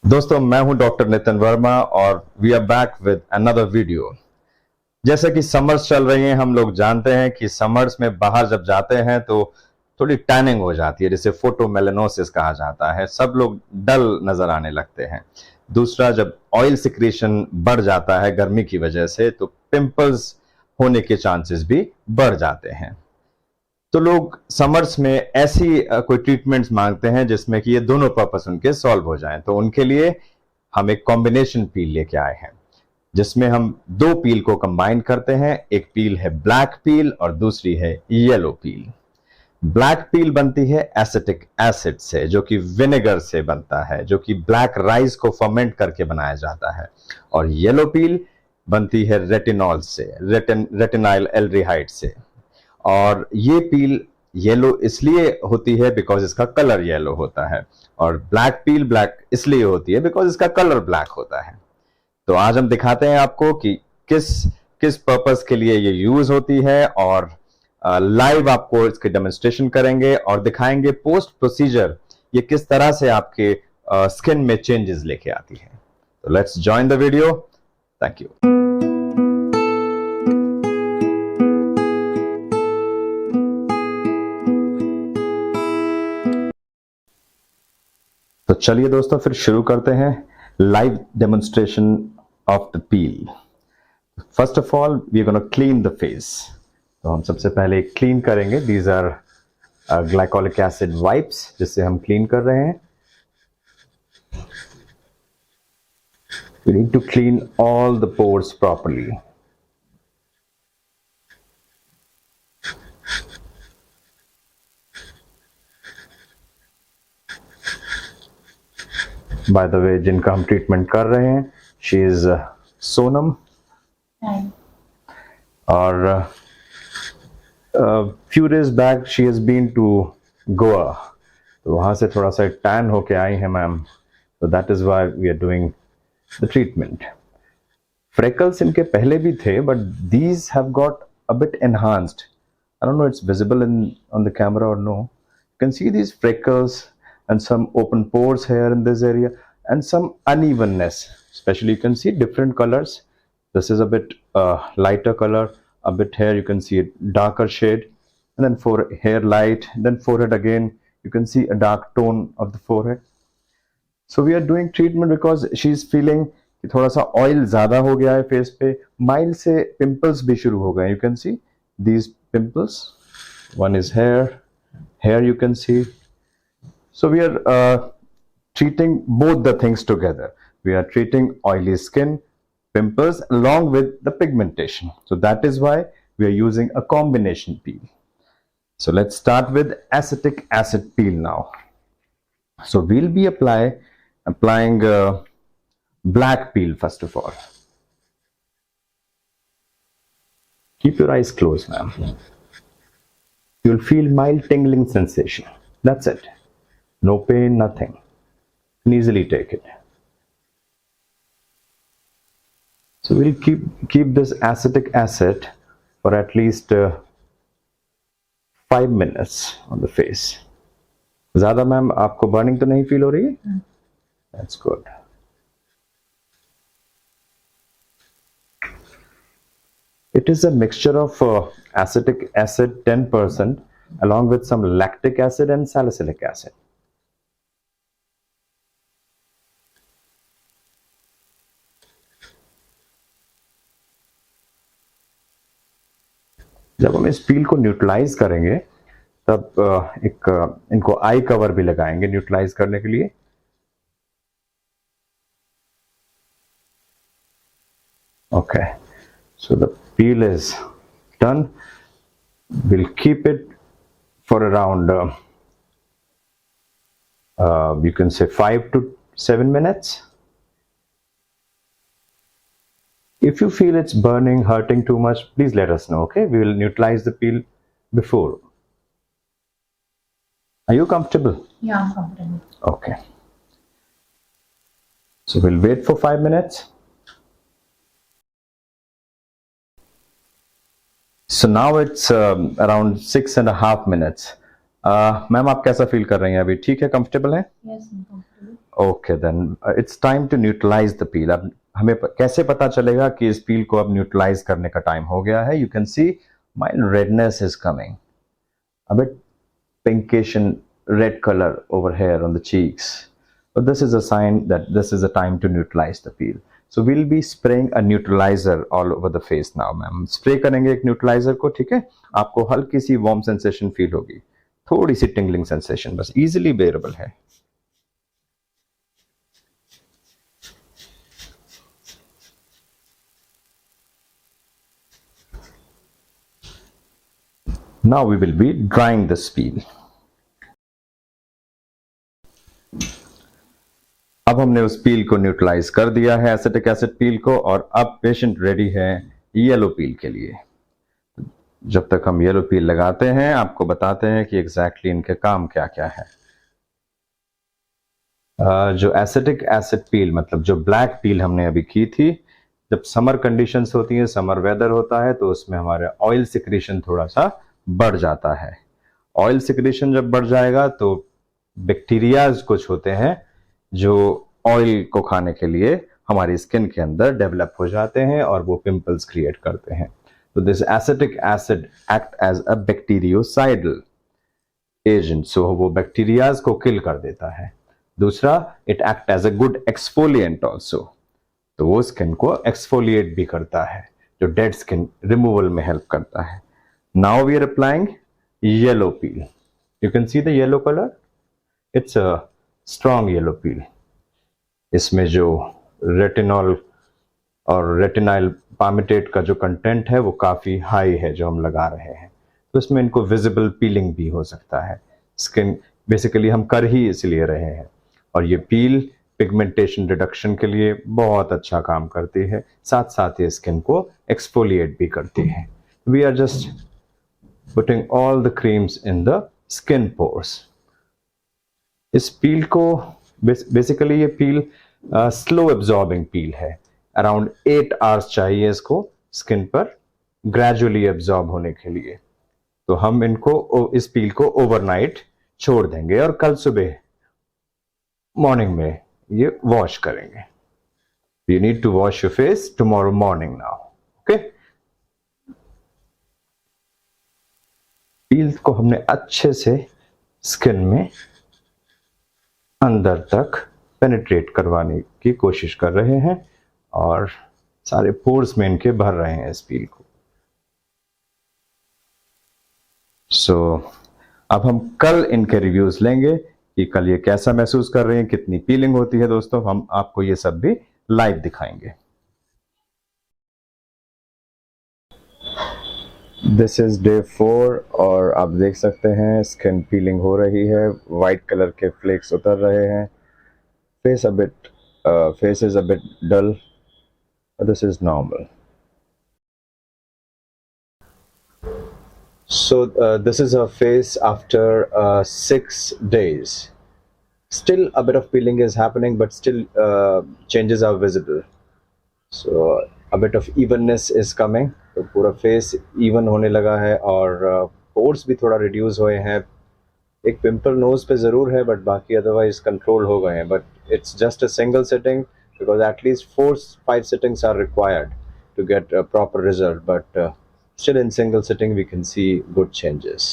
दोस्तों, मैं हूं डॉक्टर नितिन वर्मा और we are back with another video. जैसे कि समर्स चल रही हैं, हम लोग जानते हैं कि समर्स में बाहर जब जाते हैं तो थोड़ी टैनिंग हो जाती है, जिसे फोटोमेलेनोसिस कहा जाता है। सब लोग डल नजर आने लगते हैं। दूसरा, जब ऑयल सिक्रीशन बढ़ जाता है गर्मी की वजह से, तो पिंपल्स होने के चांसेस भी बढ़ जाते हैं। तो लोग समर्स में ऐसी कोई ट्रीटमेंट्स मांगते हैं जिसमें कि ये दोनों पर्पस उनके सॉल्व हो जाएं। तो उनके लिए हम एक कॉम्बिनेशन पील लेके आए हैं, जिसमें हम दो पील को कंबाइन करते हैं। एक पील है ब्लैक पील और दूसरी है येलो पील। ब्लैक पील बनती है एसिटिक एसिड से, जो कि विनेगर से बनता है, जो कि ब्लैक राइस को फर्मेंट करके बनाया जाता है। और येलो पील बनती है रेटिनॉल से, रेटिनाइल एल्डिहाइड से। और ये पील येलो इसलिए होती है बिकॉज इसका कलर येलो होता है, और ब्लैक पील ब्लैक इसलिए होती है बिकॉज इसका कलर ब्लैक होता है। तो आज हम दिखाते हैं आपको कि किस किस पर्पस के लिए ये यूज होती है, और लाइव आपको इसके डेमोन्स्ट्रेशन करेंगे और दिखाएंगे पोस्ट प्रोसीजर ये किस तरह से आपके स्किन में चेंजेस लेके आती है। तो let's join the video. Thank you. तो चलिए दोस्तों, फिर शुरू करते हैं live demonstration of the peel. First of all we are gonna clean the face. तो हम सबसे पहले क्लीन करेंगे। These are glycolic acid wipes, जिससे हम क्लीन कर रहे हैं। We need to clean all the pores properly. By the way, जिनका हम ट्रीटमेंट कर रहे हैं, शी इज सोनम, और few days back she has been to Goa. तो वहां से थोड़ा सा टैन होके आई है मैम, तो that is why we are doing the treatment. Freckles इनके पहले भी थे, but these have got a bit enhanced. I don't know it's visible in on the camera or no. You can see these freckles and some open pores here in this area, and some unevenness. Especially you can see different colors. This is a bit lighter color, a bit here you can see a darker shade, and then for hair light, then forehead again you can see a dark tone of the forehead. So we are doing treatment because she is feeling कि थोड़ा सा oil ज्यादा हो गया है face पे, mild से pimples भी शुरू हो गए। You can C these pimples. One is here you can see. So we are treating both the things together. We are treating oily skin, pimples, along with the pigmentation. So that is why we are using a combination peel. So let's start with acetic acid peel now. So we'll be applying black peel first of all. Keep your eyes closed, ma'am. You'll feel mild tingling sensation. That's it. No pain, nothing. You can easily take it. So we'll keep this acetic acid for at least 5 minutes on the face. ज़्यादा ma'am आपको burning तो नहीं feel हो रही है? That's good. It is a mixture of acetic acid 10% along with some lactic acid and salicylic acid. जब हम इस पील को न्यूट्रलाइज करेंगे, तब इनको आई कवर भी लगाएंगे न्यूट्रलाइज करने के लिए। Okay, so the peel is done. Will keep it for around you can say 5 to 7 minutes. If you feel it's burning, hurting too much, please let us know, okay? We will neutralize the peel before. Are you comfortable? Yeah, I'm comfortable. Okay. So we'll wait for 5 minutes. So now it's around 6.5 minutes. Ma'am आप कैसा feel कर रही हैं अभी? ठीक है, comfortable है? Yes, I'm comfortable. Okay then it's time to neutralise the peel. अब हमें कैसे पता चलेगा कि इस पील को अब न्यूट्रलाइज करने का टाइम हो गया है? You can C mild redness is coming, a bit pinkish and red color over here on the cheeks. But this is a sign that this is the time to neutralize the peel. So we'll be spraying a neutralizer all over the face now, ma'am. Spray करेंगे एक neutraliser को, ठीक है? आपको हल्की सी warm sensation feel होगी, थोड़ी सी tingling sensation, बस इजीली बेरेबल है। Now we will be drying this peel. अब हमने उस पील को न्यूट्रलाइज कर दिया है, एसिटिक एसिड पील को, और अब पेशेंट रेडी है येलो पील के लिए। जब तक हम येलो पील लगाते हैं आपको बताते हैं कि एग्जैक्टली इनके काम क्या क्या है। जो एसिटिक एसिड पील मतलब जो ब्लैक पील हमने अभी की थी, जब समर कंडीशंस होती हैं, समर वेदर होता है, तो उसमें हमारे ऑयल सिक्रीशन थोड़ा सा बढ़ जाता है। ऑयल सिक्रीशन जब बढ़ जाएगा तो बैक्टीरियाज कुछ होते हैं जो ऑयल को खाने के लिए हमारी स्किन के अंदर डेवलप हो जाते हैं और वो पिंपल्स क्रिएट करते हैं। तो this acetic acid act as a bactericidal agent, so वो बैक्टीरियाज को किल कर देता है। दूसरा, it act as a good exfoliant also, तो वो स्किन को एक्सफोलिएट भी करता है, जो डेड स्किन रिमूवल में हेल्प करता है। Now we are applying yellow peel. You can see the yellow colour, it's a strong yellow peel. इसमें जो रेटिनॉल और रेटिनाइल पामिटेट का जो कंटेंट है वो काफ़ी हाई है जो हम लगा रहे हैं, तो इसमें इनको विजिबल पीलिंग भी हो सकता है। स्किन बेसिकली हम कर ही इसलिए रहे हैं, और ये पील पिगमेंटेशन रिडक्शन के लिए बहुत अच्छा काम करती है, साथ साथ ये स्किन को एक्सफोलिएट भी करती है। We are just putting all the creams in the skin pores. इस पील को बेसिकली ये पील स्लो एब्जॉर्बिंग पील है, अराउंड 8 आवर्स चाहिए इसको स्किन पर ग्रेजुअली एब्जॉर्ब होने के लिए। तो हम इनको इस पील को ओवरनाइट छोड़ देंगे और कल सुबह मॉर्निंग में ये वॉश करेंगे। You need to wash your face tomorrow morning now, okay? Peel को हमने अच्छे से स्किन में अंदर तक पेनिट्रेट करवाने की कोशिश कर रहे हैं और सारे पोर्स में इनके भर रहे हैं इस पील को। सो अब हम कल इनके रिव्यूज लेंगे कि कल ये कैसा महसूस कर रहे हैं, कितनी पीलिंग होती है। दोस्तों हम आपको ये सब भी लाइव दिखाएंगे। दिस इज डे 4 और आप देख सकते हैं स्किन पीलिंग हो रही है, वाइट कलर के फ्लेक्स उतर रहे हैं। Face is a bit dull, this is normal. So this is her face after 6 days. Still a bit of peeling is happening, but still changes are visible. So a bit of evenness is coming. तो पूरा face even होने लगा है और pores भी थोड़ा reduce हुए हैं। एक पिंपल नोज पे ज़रूर है, बट बाकी अदरवाइज कंट्रोल हो गए हैं। But it's just a single sitting, because at least 4-5 sittings are required to get a proper result. But still in single sitting we can see good changes.